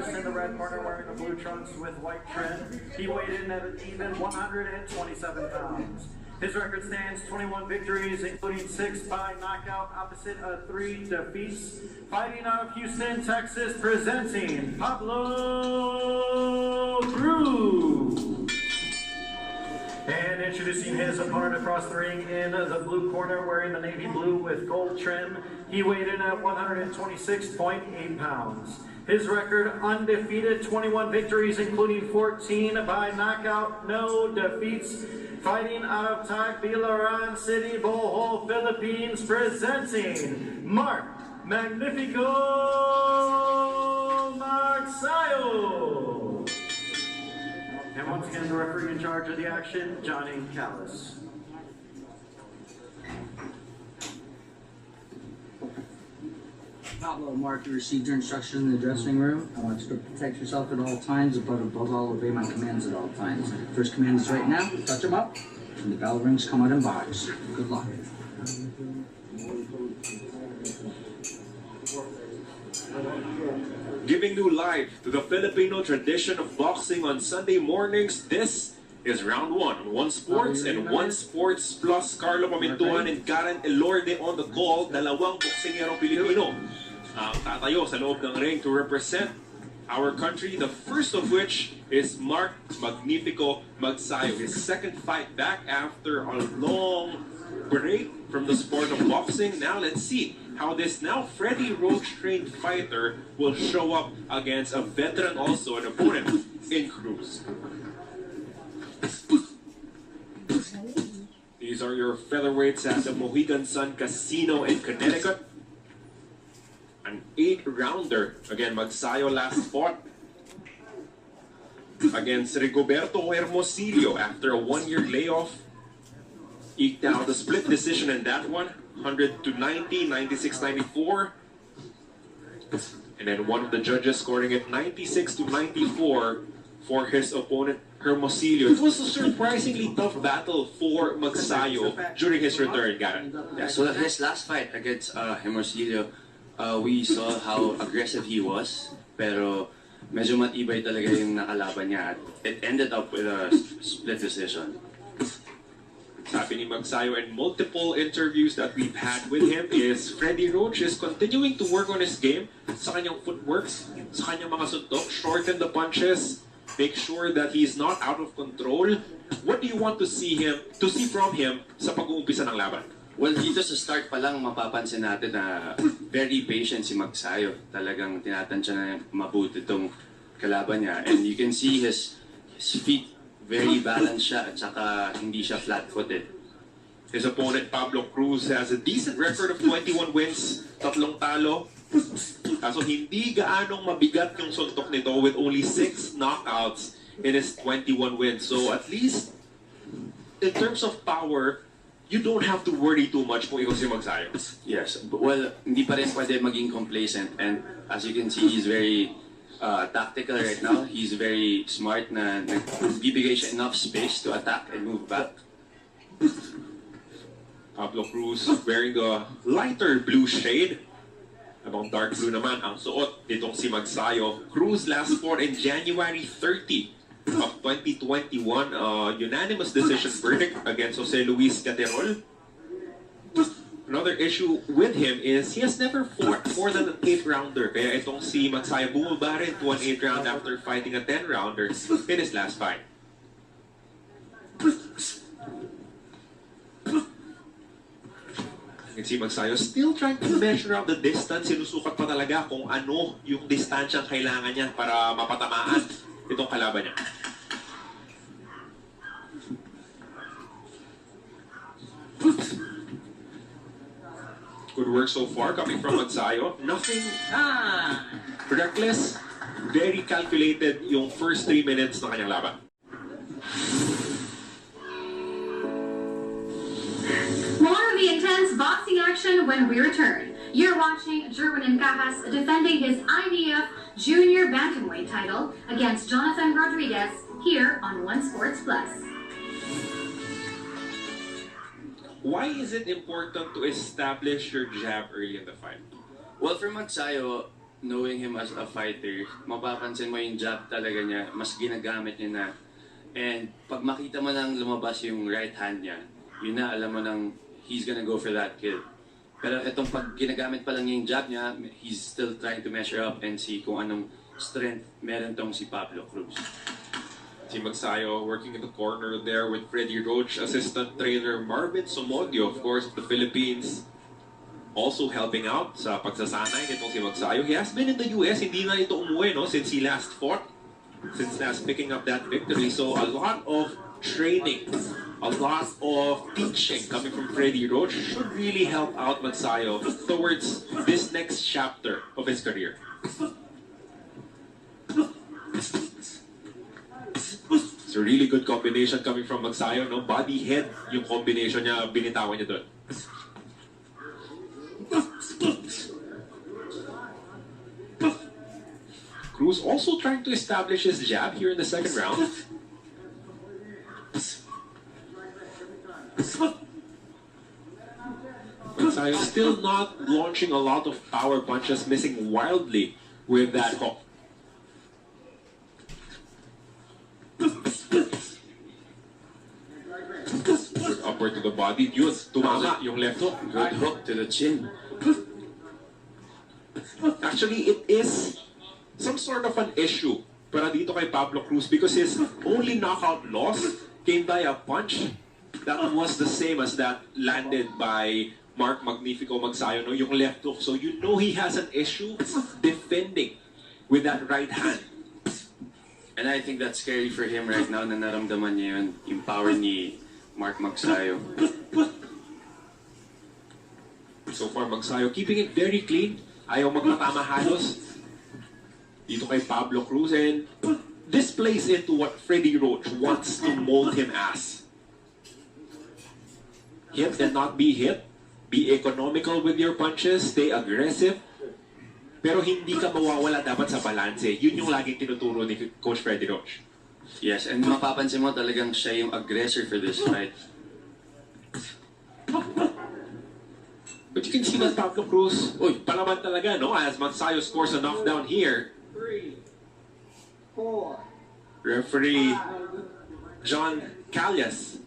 Callis in the red corner wearing the blue trunks with white trim. He weighed in at an even 127 pounds. His record stands 21 victories, including 6 by knockout, opposite of 3 defeats. Fighting out of Houston, Texas, presenting Pablo Cruz. And introducing his opponent across the ring in the blue corner, wearing the navy blue with gold trim. He weighed in at 126.8 pounds. His record undefeated, 21 victories, including 14 by knockout, no defeats. Fighting out of Tagbilaran City, Bohol, Philippines, presenting Mark Magnifico Magsayo. And once again, the referee in charge of the action, Johnny Callis. Pablo, Mark, you received your instructions in the dressing room. I want you to protect yourself at all times, but above all, obey my commands at all times. First command is right now, touch him up. When the bell rings, come out and box. Good luck. Giving new life to the Filipino tradition of boxing on Sunday mornings, this is round 1. One Sports and One Sports Plus. Carlo Pamintuan and Karen Elorde on the call. Dalawang boksingero Pilipino ang tatayo sa loob ng ring to represent our country. The first of which is Mark Magnifico Magsayo. His second fight back after a long break from the sport of boxing. Now let's see how this now Freddie Roach-trained fighter will show up against a veteran also, an opponent in Cruz. These are your featherweights at the Mohegan Sun Casino in Connecticut. An 8-rounder. Again, Magsayo last fought against Rigoberto Hermosillo after a 1-year layoff. Eked out the split decision in that one. 100-90, 96-94. And then one of the judges scoring it 96-94 for his opponent, Hermosillo. It was a surprisingly tough battle for Magsayo during his return, Garen. Yeah, so his last fight against Hermosillo, we saw how aggressive he was, pero medyo matibay talaga yung nakalaban niya at it ended up with a split decision. Sabi ni Magsayo in multiple interviews that we've had with him is Freddie Roach is continuing to work on his game sa kanyang footwork, sa kanyang mga suntok, shorten the punches, make sure that he's not out of control. What do you want to see from him sa pag-uumpisa ng laban? Well, dito sa start pa lang mapapansin natin na very patient si Magsayo. Talagang tinatansya na mabuti itong kalaban niya. And you can see his feet, very balanced siya at saka hindi siya flat-footed. His opponent, Pablo Cruz, has a decent record of 21 wins, 3 talo. Kaso hindi gaanong mabigat yung suntok nito with only 6 knockouts in his 21 wins. So at least, in terms of power, you don't have to worry too much kung ikaw si Magsayo. Yes, well, hindi pa rin pwede maging complacent. And as you can see, he's very tactical right now. He's very smart na nagbibigay siya enough space to attack and move back. Pablo Cruz wearing the lighter blue shade. Abang dark blue naman ang suot nitong si Magsayo. Cruz last fought in January 30 of 2021. Unanimous decision verdict against Jose Luis Caterol. Another issue with him is he has never fought more than an 8-rounder. Kaya itong si Magsayo bumaba rin to an 8-round after fighting a 10-rounder in his last fight. You can see Magsayo still trying to measure out the distance. Sinusukat pa talaga kung ano yung distansyang kailangan niya para mapatamaan itong kalaban niya. Good work so far coming from Magsayo. Nothing reckless. Very calculated yung first 3 minutes ng kanyang laban. More of the intense boxing action when we return. You're watching Jerwin Encajas defending his IBF Junior Bantamweight title against Jonathan Rodriguez here on One Sports Plus. Why is it important to establish your jab early in the fight? Well, for Magsayo, knowing him as a fighter, mapapansin mo yung jab talaga niya, mas ginagamit niya na. And pag makita mo nang lumabas yung right hand niya, yun na, alam mo nang he's gonna go for that kill. Pero itong pag ginagamit pa lang niya yung jab niya, he's still trying to measure up and see kung anong strength meron tong si Pablo Cruz. Si Magsayo working in the corner there with Freddie Roach, assistant trainer Marvin Somodio, of course, of the Philippines. Also helping out sa pagsasanay nitong si Magsayo. He has been in the US, hindi na ito umuwi, no, since he last fought, since last picking up that victory. So a lot of training, a lot of teaching coming from Freddie Roach should really help out Magsayo towards this next chapter of his career. It's a really good combination coming from Magsayo, no? Body, head, yung combination niya, binitawan niya doon. Cruz also trying to establish his jab here in the second round. Magsayo still not launching a lot of power punches, missing wildly with that hook. Good upward to the body. Yun, tumama yung left hook. Good hook to the chin. Actually, it is some sort of an issue para dito kay Pablo Cruz because his only knockout loss came by a punch that was the same as that landed by Mark Magnifico Magsayo, no? Yung left hook. So you know he has an issue defending with that right hand. And I think that's scary for him right now na naramdaman niya yun, yung power ni Mark Magsayo. So far, Magsayo keeping it very clean. Ayaw magpatama halos dito kay Pablo Cruz, and this plays into what Freddie Roach wants to mold him as. Hit and not be hit. Be economical with your punches. Stay aggressive. Pero hindi ka mawawala dapat sa balanse. Yun yung laging tinuturo ni Coach Freddie Roach. Yes, and mapapansin mo talagang siya yung aggressor for this fight. But you can see that Pablo Cruz, palaman talaga, no? As Magsayo scores a knockdown here. 3, 4, Referee John Callas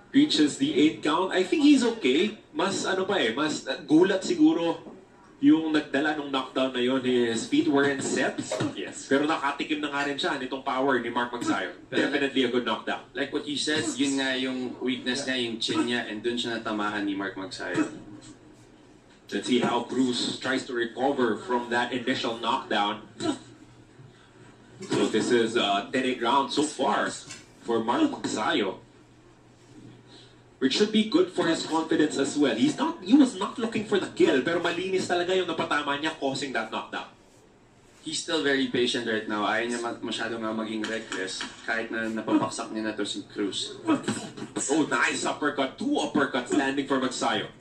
reaches the 8th count. I think he's okay. Mas mas gulat siguro yung nagdala ng knockdown na yun. His feet weren't set. Yes. Pero nakatikim na nga rin siya nitong power ni Mark Magsayo. Definitely a good knockdown. Like what you said, yun nga yung weakness niya, yung chin niya, and dun siya natamahan ni Mark Magsayo. Let's see how Cruz tries to recover from that initial knockdown. So this is a 10-8 round so far for Mark Magsayo, which should be good for his confidence as well. He was not looking for the kill, pero malinis talaga yung napatama niya causing that knockdown. He's still very patient right now. Ayaw niya masyado nga maging reckless kahit na napapaksak niya na to si Cruz. Oh, nice uppercut. 2 uppercuts landing for Magsayo.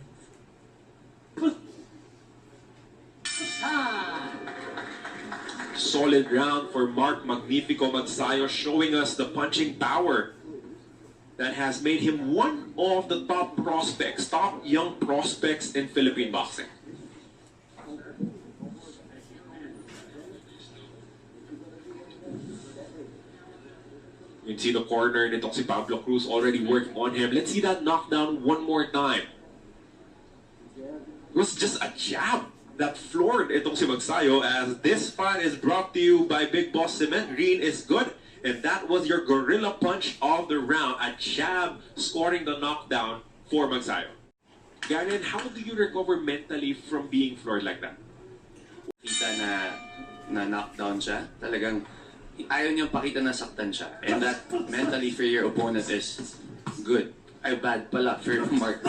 Solid round for Mark Magnifico Magsayo, showing us the punching power that has made him one of the top prospects, top young prospects in Philippine boxing. You can see the corner nitong si Pablo Cruz already working on him. Let's see that knockdown one more time. It was just a jab that floored itong si Magsayo, as this fight is brought to you by Big Boss Cement. Green is good. And that was your gorilla punch of the round. A jab scoring the knockdown for Magsayo. Garen, how do you recover mentally from being floored like that? Kita na knockdown siya, talagang ayaw niyang pakita na saktan siya. And that mentally for your opponent is good. Ay, bad pala for Mark.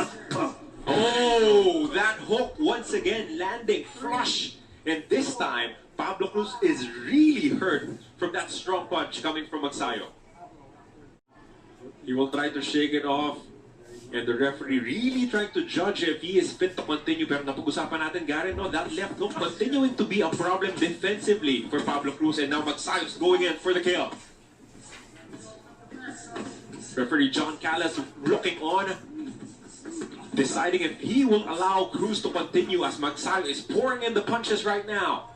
Oh, that hook once again landing flush. And this time, Pablo Cruz is really hurt from that strong punch coming from Magsayo. He will try to shake it off. And the referee really trying to judge if he is fit to continue. Pero napag-usapan natin, Garen, no, that left hook continuing to be a problem defensively for Pablo Cruz. And now Magsayo's going in for the kill. Referee John Callas looking on, deciding if he will allow Cruz to continue as Magsayo is pouring in the punches right now.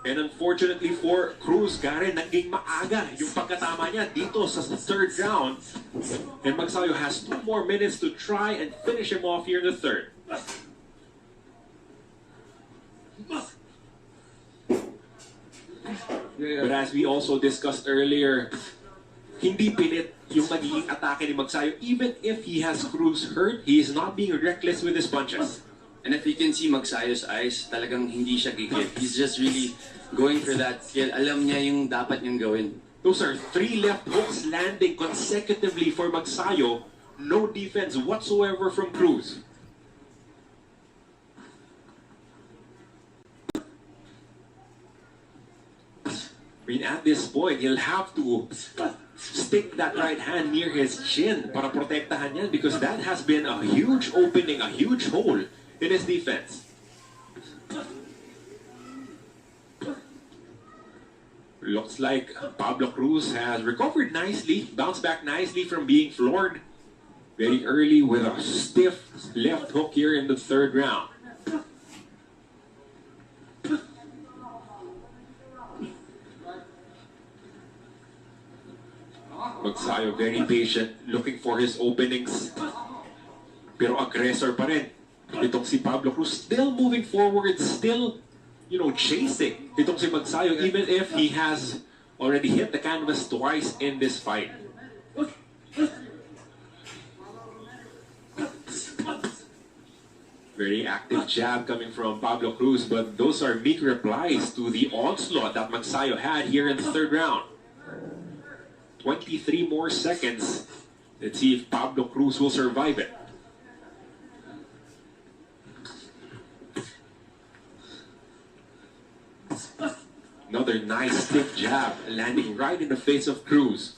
And unfortunately for Cruz, Karen, naging maaga yung pagkatama niya dito sa third round. And Magsayo has 2 more minutes to try and finish him off here in the third. But as we also discussed earlier, hindi pilit yung magiging atake ni Magsayo. Even if he has Cruz hurt, he is not being reckless with his punches. And if you can see Magsayo's eyes, talagang hindi siya gigil. He's just really going for that skill. Alam niya yung dapat niyang gawin. Those are 3 left hooks landing consecutively for Magsayo. No defense whatsoever from Cruz. I mean, at this point, he'll have to stick that right hand near his chin para protektahan yan because that has been a huge opening, a huge hole in his defense. Looks like Pablo Cruz has recovered nicely, bounced back nicely from being floored very early with a stiff left hook here in the third round. Magsayo very patient, looking for his openings. Pero aggressor pa rin. Itong si Pablo Cruz still moving forward, still, chasing itong si Magsayo even if he has already hit the canvas twice in this fight. Very active jab coming from Pablo Cruz, but those are meek replies to the onslaught that Magsayo had here in the third round. 23 more seconds. Let's see if Pablo Cruz will survive it. Another nice stiff jab landing right in the face of Cruz.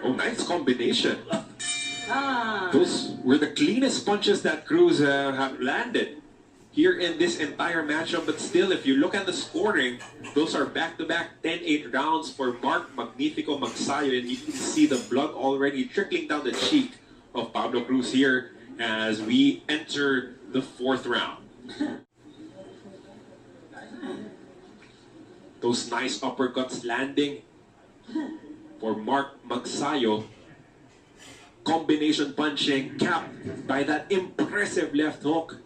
Oh, nice combination. Those were the cleanest punches that Cruz have landed here in this entire matchup. But still, if you look at the scoring, those are back-to-back 10-8 rounds for Mark Magnifico Magsayo. And you can see the blood already trickling down the cheek of Pablo Cruz here as we enter the fourth round. Those nice uppercuts landing for Mark Magsayo. Combination punching capped by that impressive left hook.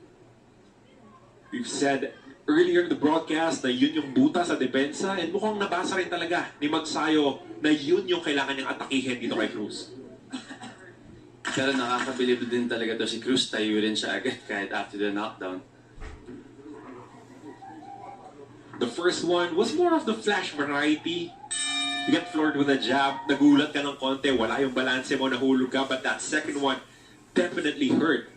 We've said earlier in the broadcast na yun yung buta sa depensa, and mukhang nabasa rin talaga ni Magsayo na yun yung kailangan niyang atakihin dito kay Cruz. Pero nakakabilib din talaga to si Cruz. Tayo rin siya agad kahit after the knockdown. The first one was more of the flash variety. You get floored with a jab, nagulat ka ng konti, wala yung balanse mo, nahulog ka, but that second one definitely hurt.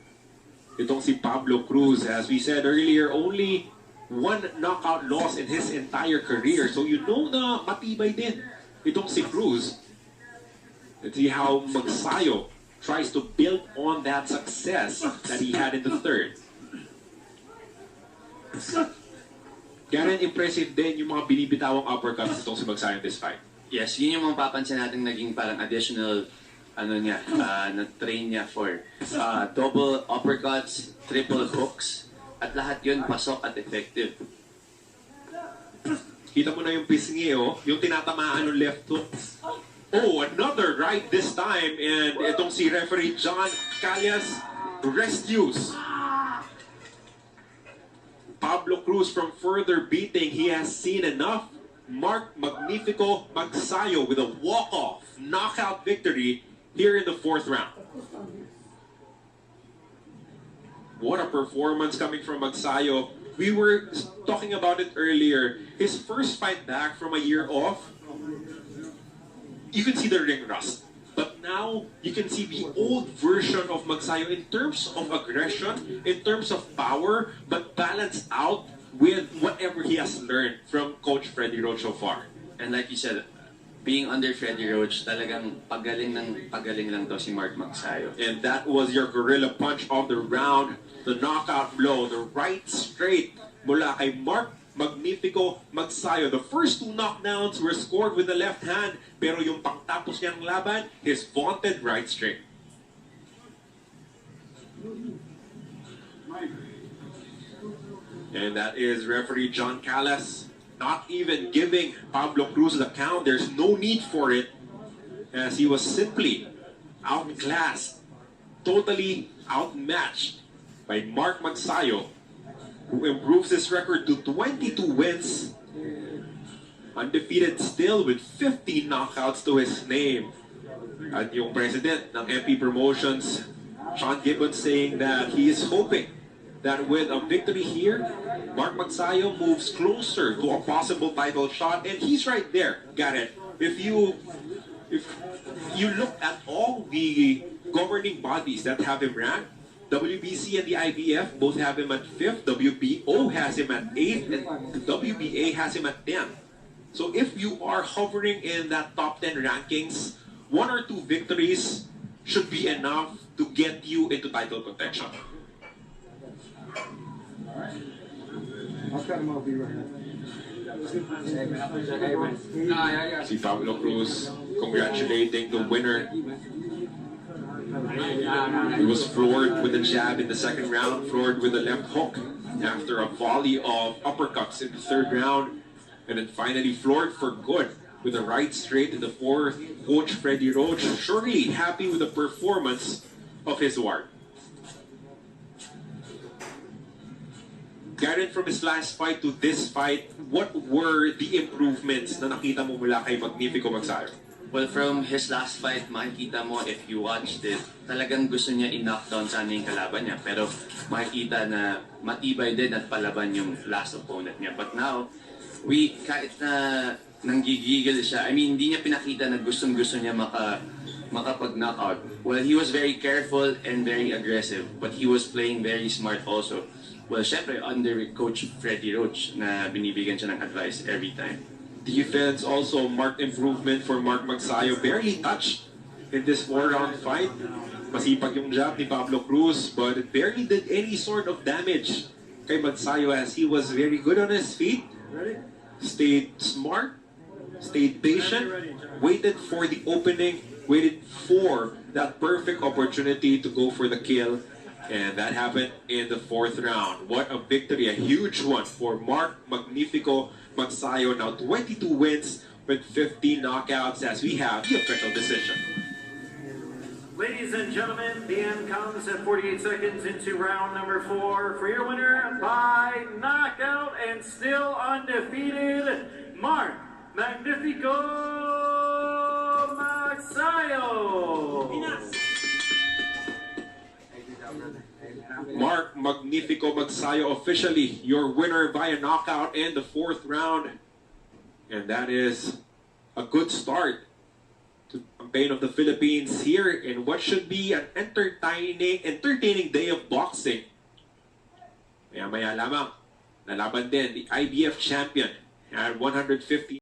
Itong si Pablo Cruz, as we said earlier, only 1 knockout loss in his entire career. So you know na matibay din itong si Cruz. Let's see how Magsayo tries to build on that success that he had in the third. Kaya impressive din yung mga binibitawang uppercuts itong si Magsayo in this fight. Yes, yun yung mapapansin natin naging parang additional na-train niya for double uppercuts, triple hooks, at lahat yun pasok at effective. Kita mo na yung pisngi, yung tinatamaan ng left hook. Oh, another right this time, and itong si referee John Callas rescues Pablo Cruz from further beating. He has seen enough. Mark Magnifico Magsayo with a walk-off knockout victory here in the fourth round. What a performance coming from Magsayo. We were talking about it earlier. His first fight back from a year off, you can see the ring rust. But now, you can see the old version of Magsayo in terms of aggression, in terms of power, but balanced out with whatever he has learned from Coach Freddie Roach so far. And like you said, being under Freddie Roach, talagang pagaling lang to si Mark Magsayo. And that was your gorilla punch of the round, the knockout blow, the right straight mula kay Mark Magnifico Magsayo. The first 2 knockdowns were scored with the left hand, pero yung pagtapos niyang laban, his vaunted right straight. And that is referee John Callas not even giving Pablo Cruz the count. There's no need for it, as he was simply outclassed, totally outmatched by Mark Magsayo, who improves his record to 22 wins, undefeated still with 15 knockouts to his name. At yung president ng MP Promotions, Sean Gibbons, saying that he is hoping that with a victory here, Mark Magsayo moves closer to a possible title shot, and he's right there, Garrett. If you look at all the governing bodies that have him ranked, WBC and the IBF both have him at 5th, WBO has him at 8th, and WBA has him at 10th. So if you are hovering in that top 10 rankings, 1 or 2 victories should be enough to get you into title contention. I'll cut him off, be right back. Si Pablo Cruz congratulating the winner. He was floored with a jab in the second round, floored with a left hook after a volley of uppercuts in the third round, and then finally floored for good with a right straight in the fourth. Coach Freddie Roach surely happy with the performance of his ward. Garrett, from his last fight to this fight, what were the improvements na nakita mo mula kay Magnifico Magsayo? Well, from his last fight, makikita mo, if you watched it, talagang gusto niya i-knock down sana yung kalaban niya. Pero makikita na matibay din at palaban yung last opponent niya. But now, kahit na nanggigigil siya, I mean, hindi niya pinakita na gustong-gusto niya makapag-knockout. Well, he was very careful and very aggressive, but he was playing very smart also. Well, syempre, under Coach Freddie Roach na binibigyan siya ng advice every time. Defense also marked improvement for Mark Magsayo. Barely touched in this 4-round fight. Masipag yung jab ni Pablo Cruz, but it barely did any sort of damage kay Magsayo, as he was very good on his feet. Stayed smart, stayed patient, waited for the opening, waited for that perfect opportunity to go for the kill. And that happened in the 4th round. What a victory, a huge one for Mark Magnifico Magsayo. Now 22 wins with 15 knockouts, as we have the official decision. Ladies and gentlemen, the end comes at 48 seconds into round number 4 for your winner by knockout and still undefeated, Mark Magnifico Magsayo. Mark Magnifico Magsayo, officially your winner by a knockout in the 4th round. And that is a good start to the campaign of the Philippines here in what should be an entertaining day of boxing. Maya-maya lamang, nalaban din the IBF champion at 150.